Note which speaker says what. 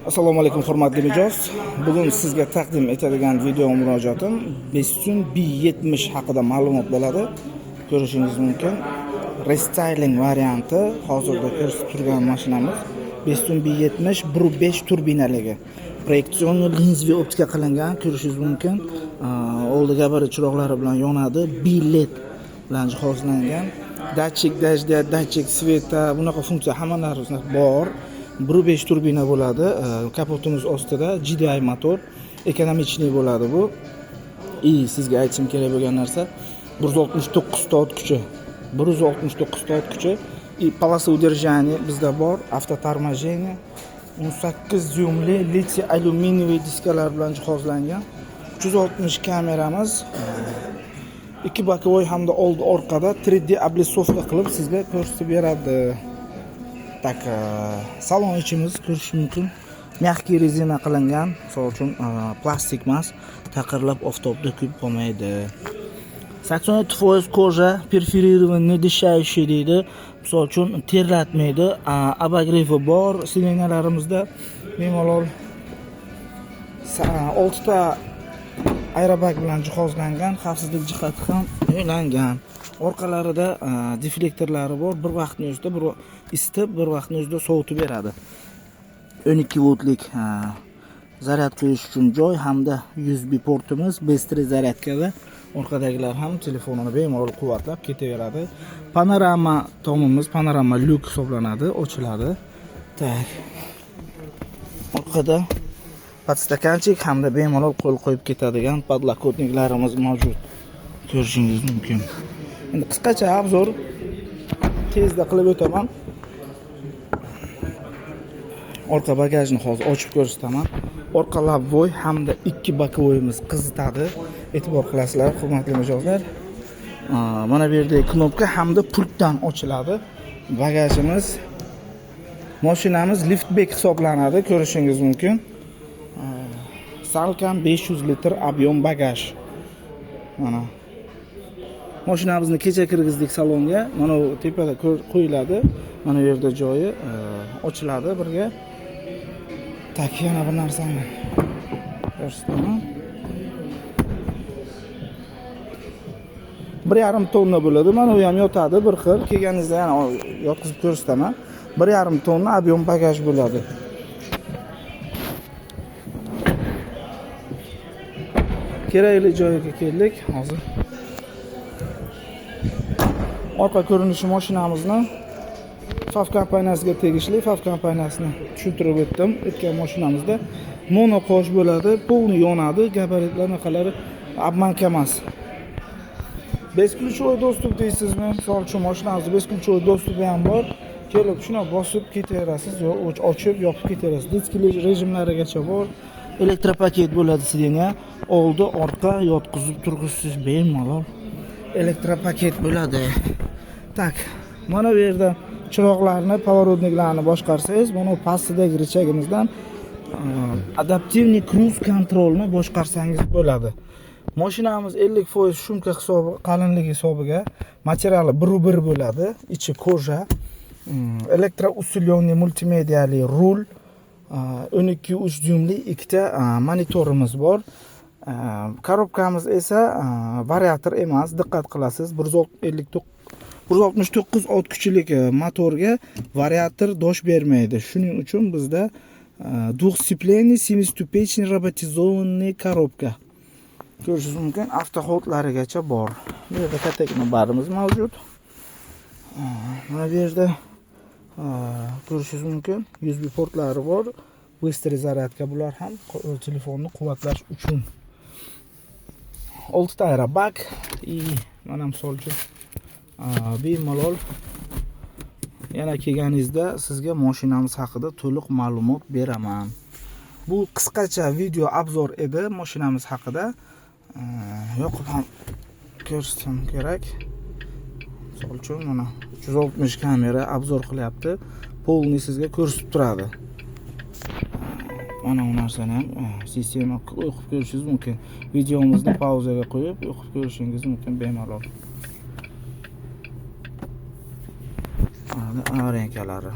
Speaker 1: Assalomu alaykum hurmatli mijoz. Bugun sizga taqdim etadigan video murojaatim Bestune B70 haqida ma'lumot bo'ladi. Ko'rishingiz mumkin. Restyling varianti hozirda ko'rsatib turgan mashinamiz Bestune B70 1.5 turbinaligi. Proyeksion linzli optika qilingan, ko'rishingiz mumkin. Oldi gabarit chiroqlari bilan yonadi, B-LED bilan jihozlangan. Datchik dajda, datchik sveta, bunaqa funksiya hammalari bor. 1.5 turbina bo'ladi. Kapotimiz ostida GDI motor, ekonomichniy bo'ladi bu. Sizga aytishim kerak bo'lgan narsa 169 ta ot kuchi. 169 ta ot kuchi. Полоса удержания bizda bor, avtotormojение. 18 dyumli litsiy alyuminiy diskalar bilan jihozlangan. 360 kameramiz. Ikki bokovoy hamda oldi orqada 3D облицовка qilib sizga ko'rsatib beradi. Tak, salon ichimiz ko'rish mumkin. Mягкий rezina qilingan, misol uchun plastik emas, taqirlab oftobda kuyib qolmaydi. 87% koja, перфорированный дышащий deydi. Misol uchun terlatmaydi. Обогревы bor. Silinalarimizda bemalol 6 ta aerobag bilan jihozlangan, xavfsizlik jihati ham yo'langan. Orqalarida deflektorlari bor. Bir vaqtning o'zida bir isitib, bir vaqtning o'zida sovutib beradi. 12 voltlik zaryad qo'yish uchun joy hamda USB portimiz, bastri zaryadkada. Orqadagilar ham telefonini bemalol quvvatlab ketaveradi. Panorama tomimiz, panorama lyuk hisoblanadi, ochiladi. Tak. Orqada podstakanchik hamda bemalol qo'l qo'yib ketadigan podlokotniklarimiz mavjud. Ko'rishingiz mumkin. Endi qisqacha obzor tezda qilib o'taman. Orqa bagajni hozir ochib ko'rsataman. Orqa labvoy hamda ikki bokovoyimiz qizitadi. E'tibor qilasizlar, hurmatli mijozlar. Mana bu yerda knopka hamda pultdan ochiladi. Bagajimiz, mashinamiz liftback hisoblanadi, ko'rishingiz mumkin. Salkam 500 litr объем bagaj. Mana mashinamizni kecha kirgizdik salonga. Mana bu tepada qo'yiladi. Mana bu yerda joyi ochiladi birga. Tak, yana bir narsani ko'rsataman. 1,5 tonna bo'ladi. Mana u ham yotadi bir xil. Kelganingizda yana yotqizib ko'rsataman. 1,5 tonna объем bagaj bo'ladi. Kerakli joyga keldik hozir. Orqa ko'rinishi mashinamizni FAV kompaniyasiga tegishli. FAV kompaniyasini tushuntirib o'tdim. O'tgan mashinamizda mono qo'sh bo'ladi, polni yonadi, gabaritlar naqalari obmanka emas. Besключевой достуp deysizmi? Misol uchun mashinamizda besключевой dostupi ham bor. Kelib shuni bosib ketaverasiz, ochib, yopib ketaverasiz. Ditskiy rejimlarigacha bor. Elektropaket bo'ladi sidenya. Oldi, orqa yotqizib turg'izsiz bemalol. Elektropaket bo'ladi. Tak, mana bu yerda chiroqlarni, pоворотникlarni boshqarsangiz, mana bu pastdagi richagimizdan adaptivniy cruise controlni boshqarsangiz bo'ladi. Mashinamiz 50% shumka hisobi, qalinligi hisobiga materiali 1/1 bo'ladi. Ichi koja, elektroussilённый multimediali rul, 12.3 dyumli ikkita monitorimiz bor. Korobkamiz esa variator emas, diqqat qilasiz. 169 ot kuchlik motorga variator dosh bermaydi. Shuning uchun bizda двухсцепленный 7-ступенчатый roботизованный korobka. Ko'rishingiz mumkin, avtoxodlarigacha bor. Bu yerda katakna barimiz mavjud. Mana bu yerda ko'rishingiz mumkin, USB portlari bor. Bastri zaryadka, bular ham telefonni quvvatlash uchun. 6 ta aerobag, mana misol uchun bemalol yana kelganingizda sizga mashinamiz haqida to'liq ma'lumot beraman. Bu qisqacha video obzor edi mashinamiz haqida. Yoqib ham ko'rsatsam kerak. Misol uchun mana 360 kamera obzor qilyapti. Polni sizga ko'rsatib turadi. Mana bu narsani ham sistema o'qib ko'rishingiz mumkin. Videomizni pauzaga qo'yib o'qib ko'rishingiz mumkin bemalol. Avarinkalari.